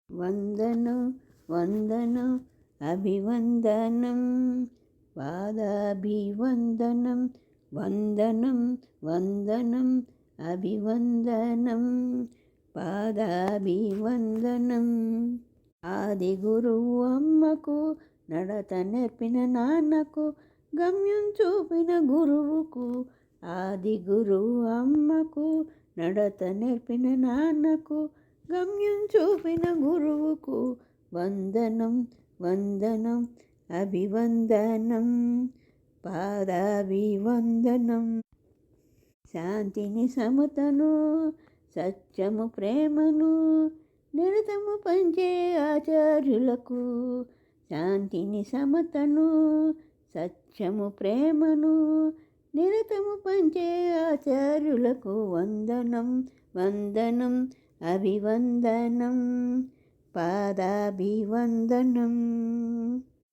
వందనం వందనం అభివందనం పాదాభివందనం వందనం వందనం అభివందనం పాదాభివందనం. ఆది గురువు అమ్మకు నడత నేర్పిన నాన్నకు గమ్యం చూపిన గురువుకు. ఆది గురువు అమ్మకు నడత నేర్పిన నాన్నకు గమ్యం చూపిన గురువుకు. వందనం వందనం అభివందనం పాదాభివందనం. శాంతిని సమతను సత్యము ప్రేమను నిరతము పంచే ఆచార్యులకు. శాంతిని సమతను సత్యము ప్రేమను నిరతము పంచే ఆచార్యులకు. వందనం వందనం అభివందనం పాదాభివందనం.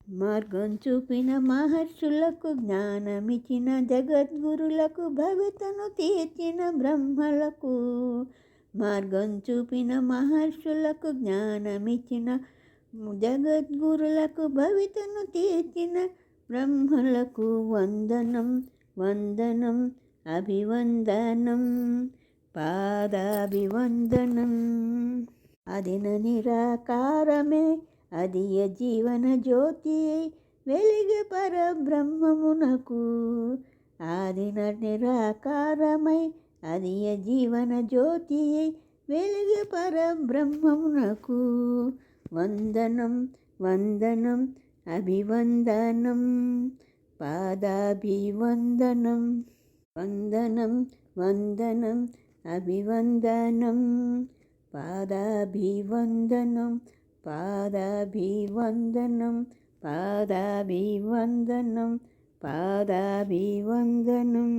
మార్గం చూపిన మహర్షులకు జ్ఞానమిచ్చిన జగద్గురులకు భవితను తీర్చిన బ్రహ్మలకు. మార్గం చూపిన మహర్షులకు జ్ఞానమిచ్చిన జగద్గురులకు భవితను తీర్చిన బ్రహ్మలకు. వందనం వందనం అభివందనం పాదాభివందనం. అదిన నిరాకారమే అదియ జీవన జ్యోతి వెలిగి పరబ్రహ్మమునకు. ఆదిన నిరాకారమై అదియ జీవన జ్యోతి వెలిగి పరబ్రహ్మమునకు. వందనం వందనం అభివందనం పాదాభివందనం. వందనం వందనం అభివందనం పాదాభివందనం పాదాభివందనం పాదాభివందనం పాదాభివందనం.